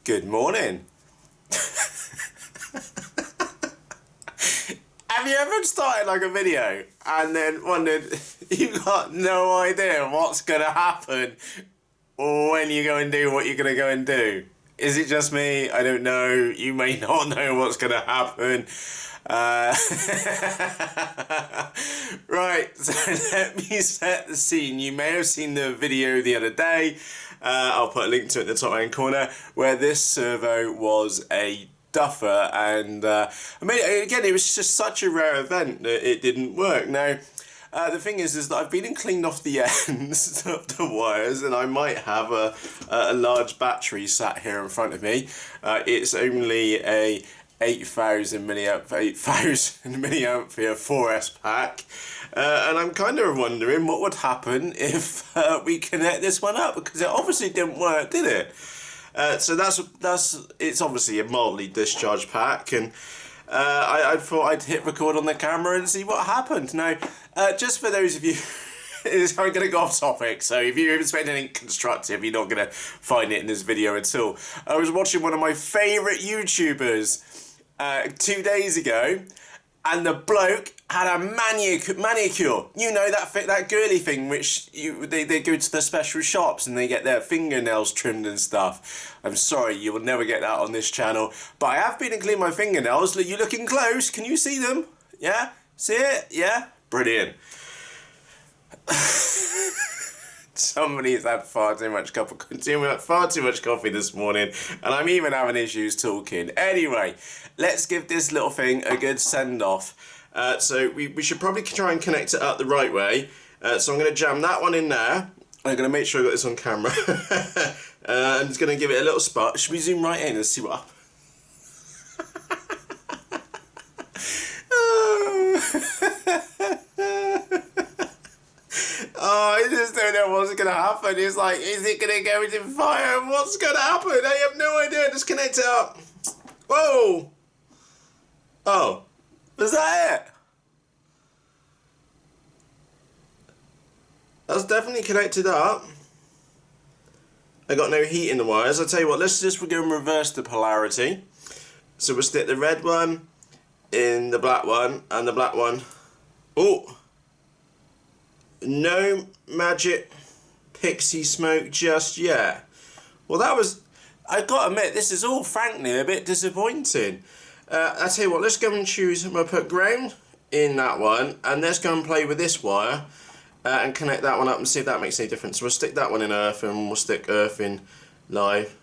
Good morning. Have you ever started like a video and then wondered, you've got no idea what's going to happen or when you go and do what you're going to go and do? Is it just me? I don't know. You may not know what's going to happen. Right, so let me set the scene. You may have seen the video the other day. I'll put a link to it in the top right corner, where this servo was a duffer, and I mean, again, it was just such a rare event that it didn't work. Now, the thing is that I've been and cleaned off the ends of the wires, and I might have a large battery sat here in front of me. It's only a 8,000 milliamp 4S pack, and I'm kind of wondering what would happen if we connect this one up, because it obviously didn't work, did it? So it's obviously a mildly discharged pack, and I thought I'd hit record on the camera and see what happened. Now, just for those of you, I'm going to go off topic, so if you expect anything constructive, you're not going to find it in this video at all. I was watching one of my favourite YouTubers 2 days ago, and the bloke had a manicure. You know, that girly thing which they go to the special shops and they get their fingernails trimmed and stuff. I'm sorry, you will never get that on this channel, but I have been and cleaned my fingernails. You looking close? Can you see them? Yeah? See it? Yeah? Brilliant. Somebody's had far too much coffee this morning, and I'm even having issues talking. Anyway, let's give this little thing a good send-off. So we should probably try and connect it up the right way. So I'm going to jam that one in there. I'm going to make sure I got this on camera. I'm just going to give it a little spot. Should we zoom right in and see what happens? Oh, I just don't know what's going to happen. It's like, is it going to go into fire? What's going to happen? I have no idea. Just connect it up. Whoa. Oh, was that it? That's definitely connected up. I got no heat in the wires. I'll tell you what, let's just go and reverse the polarity. So we'll stick the red one in the black one, and the black one. Oh. No magic pixie smoke just yet. Well, I've got to admit, this is all frankly a bit disappointing. I'll tell you what, let's go and choose, I'm going to put ground in that one, and let's go and play with this wire and connect that one up and see if that makes any difference. So we'll stick that one in earth, and we'll stick earth in live.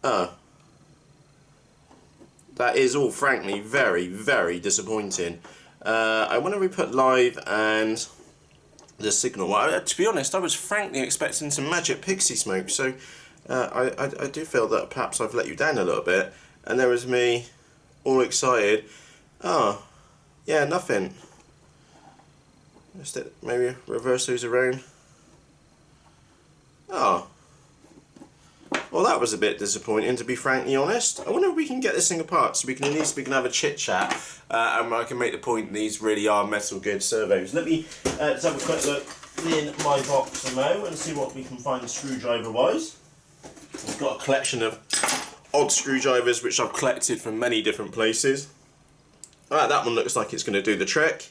Oh. That is all frankly very, very disappointing. I wonder if we put live and the signal. Well, to be honest, I was frankly expecting some magic pixie smoke, so I do feel that perhaps I've let you down a little bit. And there was me, all excited. Oh, yeah, nothing. Just maybe reverse those around. Oh. Well, that was a bit disappointing, to be frankly honest. I wonder if we can get this thing apart so at least we can have a chit chat, and I can make the point these really are metal good servos. Let me just have a quick look in my box a mo and see what we can find screwdriver wise. I've got a collection of odd screwdrivers which I've collected from many different places. Alright, that one looks like it's going to do the trick.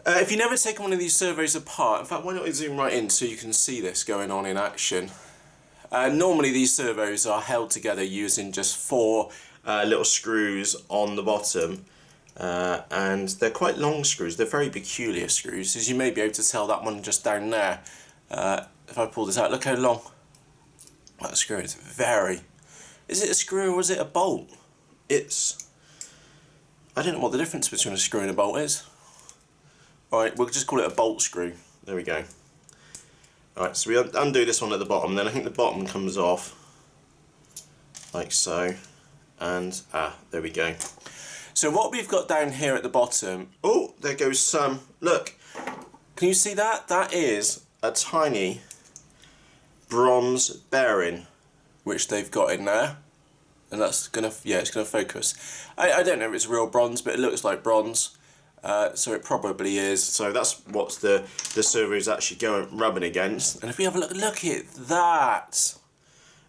If you've never taken one of these servos apart, in fact, why don't we zoom right in so you can see this going on in action. Normally these servos are held together using just 4 little screws on the bottom, and they're quite long screws. They're very peculiar screws, as you may be able to tell that one just down there. If I pull this out, look how long that screw is. Is it a screw or is it a bolt? I don't know what the difference between a screw and a bolt is. Alright, we'll just call it a bolt screw. There we go. Alright, so we undo this one at the bottom, then I think the bottom comes off like so, and there we go. So what we've got down here at the bottom, oh, there goes some, look, can you see that? That is a tiny bronze bearing which they've got in there, and that's gonna, yeah, it's gonna focus. I don't know if it's real bronze, but it looks like bronze. So it probably is. So that's what the servo is actually rubbing against. And if we have a look at that.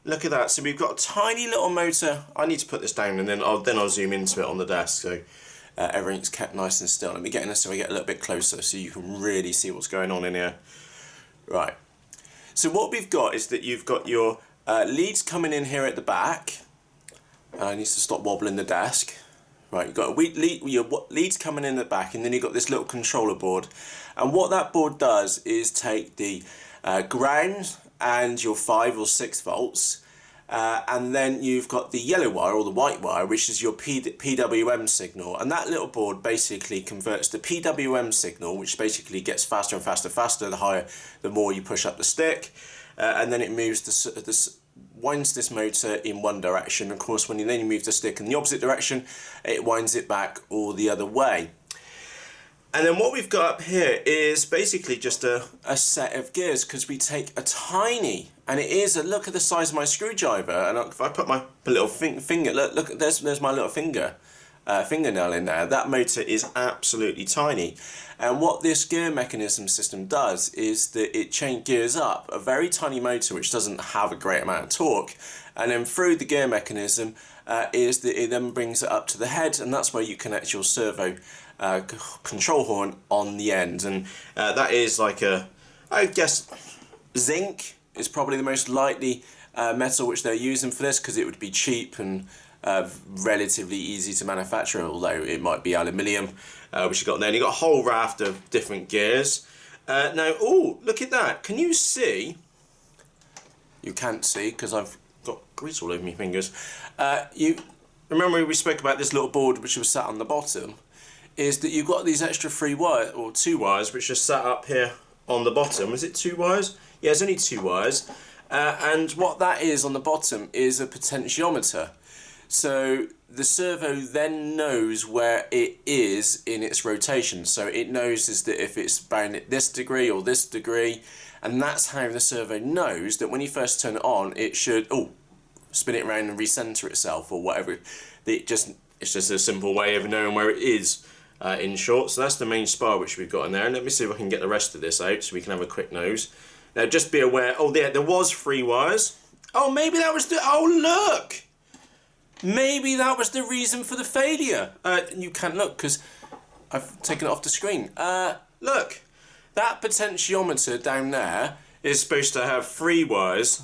Look at that. So we've got a tiny little motor. I need to put this down and then I'll zoom into it on the desk. So everything's kept nice and still. Let me get in this so I get a little bit closer so you can really see what's going on in here. Right. So what we've got is that you've got your leads coming in here at the back. I need to stop wobbling the desk. Right, you've got your leads coming in the back, and then you've got this little controller board. And what that board does is take the ground and your 5 or 6 volts, and then you've got the yellow wire or the white wire, which is your PWM signal. And that little board basically converts the PWM signal, which basically gets faster and faster the more you push up the stick, and then it moves winds this motor in one direction. Of course, when you move the stick in the opposite direction, it winds it back all the other way. And then what we've got up here is basically just a set of gears, because we take a tiny, and it is a look at the size of my screwdriver, and if I put my little finger, look, there's my little fingernail in there. That motor is absolutely tiny. And what this gear mechanism system does is that it gears up a very tiny motor which doesn't have a great amount of torque, and then through the gear mechanism is that it then brings it up to the head, and that's where you connect your servo control horn on the end. And that is like I guess zinc is probably the most likely metal which they're using for this, because it would be cheap and relatively easy to manufacture, although it might be aluminium, which you've got there. And you've got a whole raft of different gears. Now, oh, look at that. Can you see? You can't see because I've got grease all over my fingers. You remember we spoke about this little board which was sat on the bottom, is that you've got these extra 3 wires, or 2 wires, which are sat up here on the bottom. Is it 2 wires? Yeah, it's only 2 wires. And what that is on the bottom is a potentiometer. So the servo then knows where it is in its rotation. So it knows is that if it's bound at this degree or this degree, and that's how the servo knows that when you first turn it on, it should spin it around and recenter itself or whatever. It's just a simple way of knowing where it is. In short, so that's the main spar which we've got in there. And let me see if I can get the rest of this out so we can have a quick nose. Now just be aware, there was 3 wires. Oh, maybe that was look! Maybe that was the reason for the failure. You can't look because I've taken it off the screen. Look, that potentiometer down there is supposed to have 3 wires.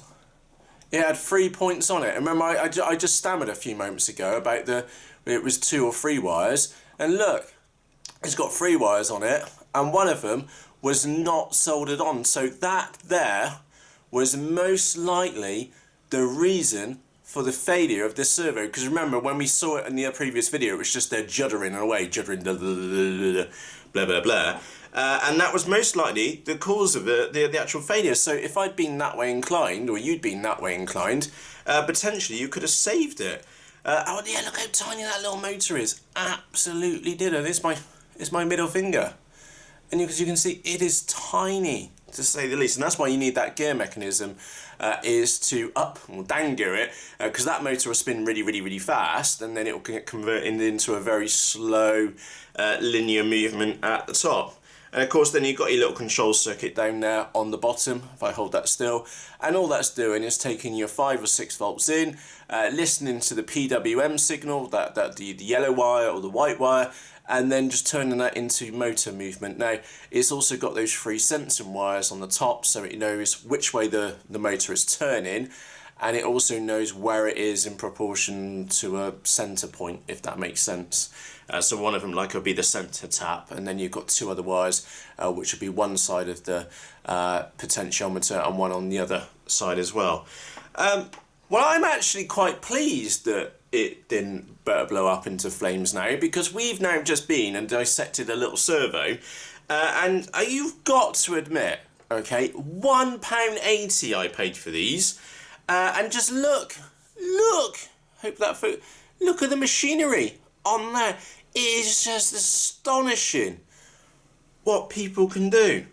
It had 3 points on it. Remember, I just stammered a few moments ago about it was 2 or 3 wires. And look, it's got 3 wires on it, and one of them was not soldered on. So that there was most likely the reason for the failure of this servo. Because remember, when we saw it in the previous video, it was just there juddering blah blah blah, and that was most likely the cause of the actual failure. So if I'd been that way inclined, or you'd been that way inclined, potentially you could have saved it. Oh yeah, look how tiny that little motor is. Absolutely ditto. It's my middle finger, and as you can see, it is tiny, to say the least. And that's why you need that gear mechanism, is to up or down gear it, because that motor will spin really fast, and then it will get converted into a very slow linear movement at the top. And of course then you've got your little control circuit down there on the bottom, if I hold that still, and all that's doing is taking your 5 or 6 volts in, listening to the PWM signal, the yellow wire or the white wire, and then just turning that into motor movement. Now, it's also got those 3 sensing wires on the top, so it knows which way the motor is turning, and it also knows where it is in proportion to a center point, if that makes sense. So one of them would be the center tap, and then you've got 2 other wires, which would be one side of the potentiometer and one on the other side as well. Well, I'm actually quite pleased that it didn't blow up into flames now, because we've now just been and dissected a little servo, and you've got to admit, okay, £1.80 I paid for these, and just look, hope that look at the machinery on there. It is just astonishing what people can do.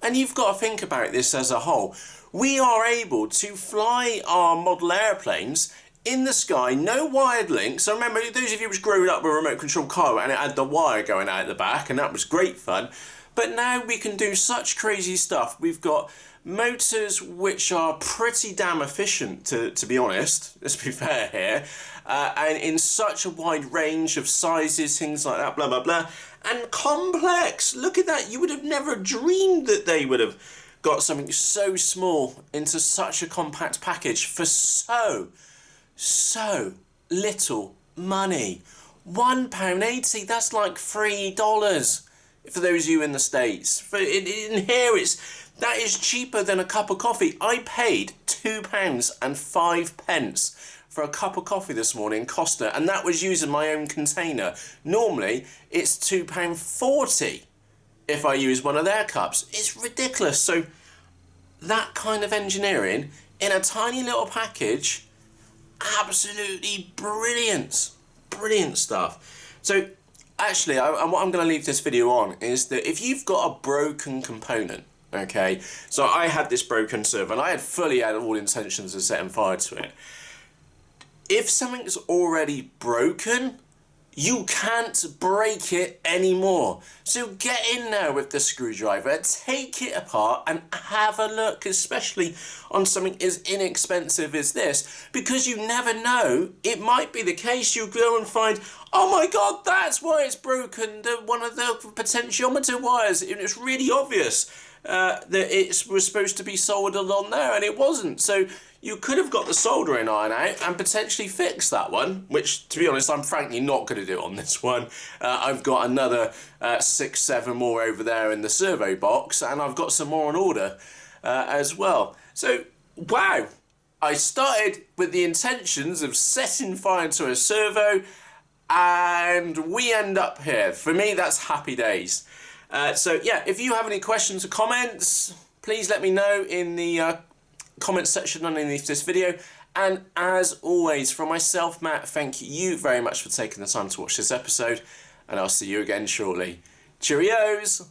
And you've got to think about this as a whole. We are able to fly our model airplanes in the sky, no wired links. So remember, those of you who's grown up with a remote control car and it had the wire going out the back, and that was great fun. But now we can do such crazy stuff. We've got motors which are pretty damn efficient, to be honest, let's be fair here, and in such a wide range of sizes, things like that, blah, blah, blah, and complex. Look at that. You would have never dreamed that they would have got something so small into such a compact package for so little money. £1.80, that's like $3 for those of you in the States. In here, that is cheaper than a cup of coffee. I paid £2.05 for a cup of coffee this morning, Costa, and that was using my own container. Normally, it's £2.40 if I use one of their cups. It's ridiculous. So that kind of engineering in a tiny little package, absolutely brilliant. Brilliant stuff. So actually, what I'm going to leave this video on is that if you've got a broken component, okay, so I had this broken servo and I had all intentions of setting fire to it. If something's already broken, you can't break it anymore. So get in there with the screwdriver, take it apart and have a look, especially on something as inexpensive as this, because you never know, it might be the case you go and find, oh my God, that's why it's broken, one of the potentiometer wires, and it's really obvious that it was supposed to be soldered on there and it wasn't. So you could have got the soldering iron out and potentially fixed that one, which, to be honest, I'm frankly not going to do on this one. I've got another 6, 7 more over there in the servo box, and I've got some more on order as well. So, wow, I started with the intentions of setting fire to a servo, and we end up here. For me, that's happy days. So, yeah, if you have any questions or comments, please let me know in the comment section underneath this video. And as always, from myself, Matt, thank you very much for taking the time to watch this episode, and I'll see you again shortly. Cheerios!